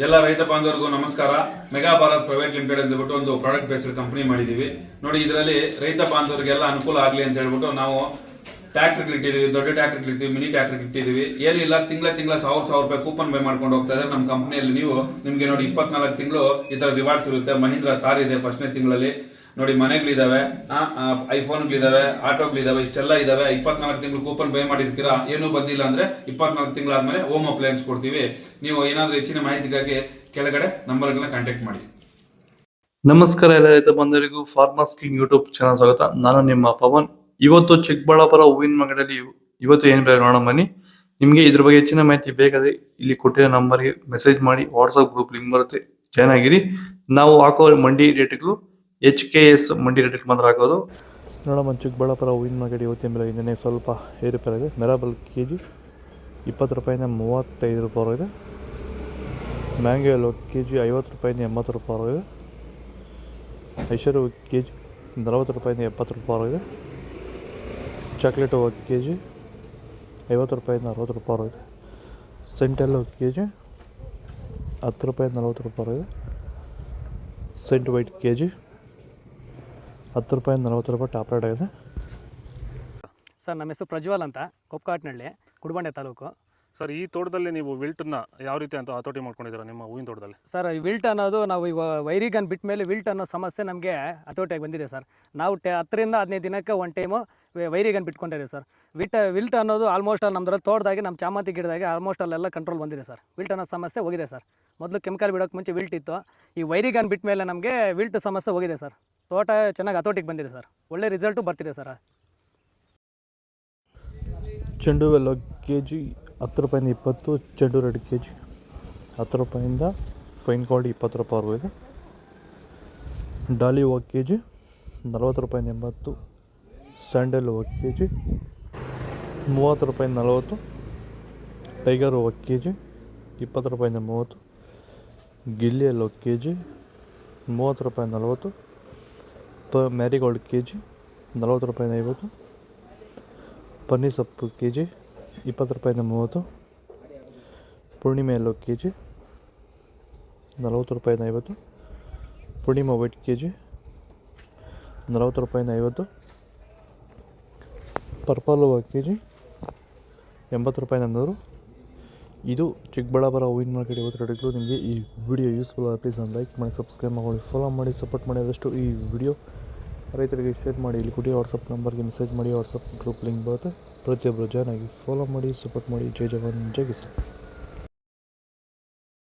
ಎಲ್ಲ ರೈತ ಬಾಂಧವರಿಗೂ ನಮಸ್ಕಾರ. ಮೆಗಾ ಭಾರತ್ ಪ್ರೈವೇಟ್ ಲಿಮಿಟೆಡ್ ಅಂದ್ಬಿಟ್ಟು ಒಂದು ಪ್ರಾಡಕ್ಟ್ ಬೇಸ್ಡ್ ಕಂಪನಿ ಮಾಡಿದೀವಿ ನೋಡಿ. ಇದರಲ್ಲಿ ರೈತ ಬಾಂಧವರಿಗೆಲ್ಲ ಅನುಕೂಲ ಆಗಲಿ ಅಂತ ಹೇಳ್ಬಿಟ್ಟು ನಾವು ಟ್ರ್ಯಾಕ್ಟರ್ ಇಟ್ಟಿದೀವಿ, ದೊಡ್ಡ ಟ್ರ್ಯಾಕ್ಟರ್ ಇಟ್ಟಿದೀವಿ, ಮಿನಿ ಟ್ರ್ಯಾಕ್ಟರ್ ಇಟ್ಟಿದೀವಿ. ಏನಿಲ್ಲ, ತಿಂಗಳ 1000 ರೂಪಾಯಿ ಕೂಪನ್ ಬೈ ಮಾಡ್ಕೊಂಡು ಹೋಗ್ತಾ ಇದ್ದಾರೆ ನಮ್ಮ ಕಂಪನಿಯಲ್ಲಿ. ನಿಮ್ಗೆ ನೋಡಿ 24 ತಿಂಗಳು ಈ ತರ ರಿವಾರ್ಡ್ಸ್ ಇರುತ್ತೆ. ಮಹೀಂದ್ರ ತಾರ್ ಇದೆ ಫಸ್ಟ್ನೇ ತಿಂಗಳಲ್ಲಿ ನೋಡಿ. ಮನೆಗಳಿದಾವೆ, ಐಫೋನ್ಗಳಿದಾವೆ, ಆಟೋಗಳಿದಾವೆ, ಇಷ್ಟೆಲ್ಲ ಇದಾವೆ. 24 ತಿಂಗಳು ಕೂಪನ್ ಬೈ ಮಾಡಿರ್ತೀರಾ, ಏನೂ ಬಂದಿಲ್ಲ ಅಂದ್ರೆ 24 ತಿಂಗಳಾದ್ಮೇಲೆ ಹೋಮ್ ಅಪ್ಲಯನ್ಸ್ ಕೊಡ್ತೀವಿ. ನೀವು ಏನಾದ್ರೂ ಹೆಚ್ಚಿನ ಮಾಹಿತಿಗಾಗಿ ಕೆಳಗಡೆ ನಂಬರ್ಗಳನ್ನ ಕಾಂಟ್ಯಾಕ್ಟ್ ಮಾಡಿ. ನಮಸ್ಕಾರ ಎಲ್ಲ ರೈತ ಬಂಧುಗಳಿಗೂ ಫಾರ್ಮರ್ಸ್ ಕಿಂಗ್ ಯೂಟ್ಯೂಬ್ ಚಾನಲ್ ಸ್ವಾಗತ. ನಾನು ನಿಮ್ಮ ಪವನ್. ಇವತ್ತು ಚಿಕ್ಕಬಳ್ಳಾಪುರ ಹೂವಿನ ಮಾರ್ಕೆಟಲ್ಲಿ ಇವತ್ತು ಏನು ಬೆಲೆ ನೋಡೋಣ ಬನ್ನಿ. ನಿಮಗೆ ಇದ್ರ ಬಗ್ಗೆ ಹೆಚ್ಚಿನ ಮಾಹಿತಿ ಬೇಕಾದ್ರೆ ಇಲ್ಲಿ ಕೊಟ್ಟಿರೋ ನಂಬರ್ಗೆ ಮೆಸೇಜ್ ಮಾಡಿ, ವಾಟ್ಸ್ಆಪ್ ಗ್ರೂಪ್ ಲಿಂಕ್ ಬರುತ್ತೆ, ಜಾಯ್ನ್ ಆಗಿರಿ. ನಾವು ಹಾಕೋ ಮಂಡಿ ರೇಟ್ಗಳು HKS ಮಂಡಿ ರೇಟ್ ಮಾತ್ರ ಹಾಕೋದು. ನೋಡಮ್ಮ, ಚಿಕ್ಕಬಳ್ಳಾಪುರ ಹೂವಿನ ಮಾರ್ಕೆಟ್ ಇವತ್ತಿನ ಬೆಲೆ ಇಂದನೇ ಸ್ವಲ್ಪ ಏರುಪೇರಾಗಿದೆ. ಮೆರಾಬಲ್ ಕೆಜಿ 20 ರೂಪಾಯಿಂದ 35 ರೂಪಾಯಿ ಇದೆ. ಮ್ಯಾಂಗೋ ಎಲ್ಲೋ ಕೆಜಿ 50 ರೂಪಾಯಿಂದ 80 ರೂಪಾಯಿ ಇದೆ. ಐಷರು ಕೆಜಿ 40 ರೂಪಾಯಿಂದ 70 ರೂಪಾಯಿ ಇದೆ. ಚಾಕ್ಲೇಟು ಕೆಜಿ 50 ರೂಪಾಯಿಂದ 60 ರೂಪಾಯಿ ಇದೆ. ಸೆಂಟೆಲ್ಲೋ ಕೆಜಿ 10 ರೂಪಾಯಿಂದ 40 ರೂಪಾಯಿ ಇದೆ. ಸೆಂಟ್ ವೈಟ್ ಕೆಜಿ 10 ರೂಪಾಯಿಂದ 40 ರೂಪಾಯಿ ಟಾಪ್ ರೇಟ್ ಆಗಿದೆ. ಸರ್, ನಮ್ಮ ಹೆಸರು ಪ್ರಜ್ವಲ್ ಅಂತ, ಕೊಪ್ಕಾಟ್ನಳ್ಳಿ, ಕುಡಬಂಡೆ ತಾಲೂಕು. ಸರ್, ಈ ತೋಟದಲ್ಲಿ ನೀವು ವಿಲ್ಟನ್ನ ಯಾವ ರೀತಿ ಅಂತ ಹತೋಟಿ ಮಾಡ್ಕೊಂಡಿದ್ದೀರಾ ನಿಮ್ಮ ಹೂವಿನ ತೋಟದಲ್ಲಿ? ಸರ್, ಈ ವಿಲ್ಟ್ ಅನ್ನೋದು ನಾವು ಈಗ ವೈರಿಗನ್ ಬಿಟ್ಟ ಮೇಲೆ ವಿಲ್ಟ್ ಅನ್ನೋ ಸಮಸ್ಯೆ ನಮಗೆ ಹತೋಟಿಯಾಗಿ ಬಂದಿದೆ ಸರ್. ನಾವು 10 ರಿಂದ 15 ದಿನಕ್ಕೆ ಒಂದು ಟೈಮು ವೈರಿಗನ್ ಬಿಟ್ಕೊಂಡಿದ್ದೀವಿ ಸರ್. ವಿಲ್ಟ್ ಅನ್ನೋದು ಆಲ್ಮೋಸ್ಟ್ ನಮ್ಮದ್ರಲ್ಲಿ ತೋಟದಾಗಿ, ನಮ್ಮ ಚಾಮಂತಿ ಗಿಡದಾಗೆ ಆಲ್ಮೋಸ್ಟ್ ಅಲ್ಲೆಲ್ಲ ಕಂಟ್ರೋಲ್ ಬಂದಿದೆ ಸರ್. ವಿಲ್ಟ್ ಅನ್ನೋ ಸಮಸ್ಯೆ ಹೋಗಿದೆ ಸರ್. ಮೊದಲು ಕೆಮಿಕಲ್ ಬಿಡೋಕ್ಕೆ ಮುಂಚೆ ವಿಲ್ಟ್ ಇತ್ತು. ಈ ವೈರಿಗನ್ ಬಿಟ್ಟ ಮೇಲೆ ನಮಗೆ ವಿಲ್ಟ್ ಸಮಸ್ಯೆ ಹೋಗಿದೆ ಸರ್. ತೋಟ ಚೆನ್ನಾಗಿ ಹತೋಟಿಗೆ ಬಂದಿದೆ ಸರ್. ಒಳ್ಳೆ ರಿಸಲ್ಟು ಬರ್ತಿದೆ ಸರ್. ಚೆಂಡು ಎಲ್ಲೋ ಕೆಜಿ 10 ರೂಪಾಯಿಂದ 20. ಚೆಂಡು ರೆಡ್ ಕೆಜಿ 10 ರೂಪಾಯಿಂದ ಫೈನ್ ಕ್ವಾಲಿಟಿ 20 ರೂಪಾಯಿವರೆಗೂ ಇದೆ. ಡಾಲಿ ಹೂವು ಕೆಜಿ 40 ರೂಪಾಯಿಂದ 80. ಸ್ಯಾಂಡಲ್ ಹೂವು ಕೆಜಿ 30 ರೂಪಾಯಿಂದ 40. ಟೈಗರ್ ಹೂವು ಕೆಜಿ 20 ರೂಪಾಯಿಂದ 30. ಗಿಲ್ಲಿ ಎಲ್ಲೋ ಕೆಜಿ 30 ರೂಪಾಯಿಂದ 40. ಮ್ಯಾರಿಗೋಲ್ಡ್ ಕೆಜಿ 40 ರೂಪಾಯಿಂದ 50. ಪನ್ನೀರ್ ಸೊಪ್ಪು ಕೆಜಿ 20 ರೂಪಾಯಿಂದ 30. ಪೂರ್ಣಿಮೆ ಎಲ್ಲೋ ಕೆಜಿ 40 ರೂಪಾಯಿಂದ 50. ಪೂರ್ಣಿಮಾ ವೈಟ್ ಕೆಜಿ 40 ರೂಪಾಯಿಂದ 50. ಪರ್ಪಲ್ ಹೂವು ಕೆಜಿ 80 ರೂಪಾಯಿಂದ 100. ಇದು ಚಿಕ್ಕಬಳ್ಳಾಪುರ ಹೂವಿನ ಮಾರ್ಕೆಟ್ ಇವತ್ತು ರೇಟ್ಗಳು. ನಿಮಗೆ ಈ ವಿಡಿಯೋ ಯೂಸ್ಫುಲ್ ಆಗಿ ಪ್ಲೀಸ್ ಲೈಕ್ ಮಾಡಿ, ಸಬ್ಸ್ಕ್ರೈಬ್ ಮಾಡಿ, ಫಾಲೋ ಮಾಡಿ, ಸಪೋರ್ಟ್ ಮಾಡಿ. ಆದಷ್ಟು ಈ ವಿಡಿಯೋ ರೈತರಿಗೆ ಶೇರ್ ಮಾಡಿ. ಇಲ್ಲಿ ಕೊಡಿ ವಾಟ್ಸಪ್ ನಂಬರ್ಗೆ ಮೆಸೇಜ್ ಮಾಡಿ, ವಾಟ್ಸಪ್ ಗ್ರೂಪ್ ಲಿಂಕ್ ಬರುತ್ತೆ. ಪ್ರತಿಯೊಬ್ಬರು ಜಾಯ್ನ್ ಆಗಿ ಫಾಲೋ ಮಾಡಿ, ಸಪೋರ್ಟ್ ಮಾಡಿ. ಜೈ ಜವಾನ್, ಜೈ ಕಿಸಾನ್.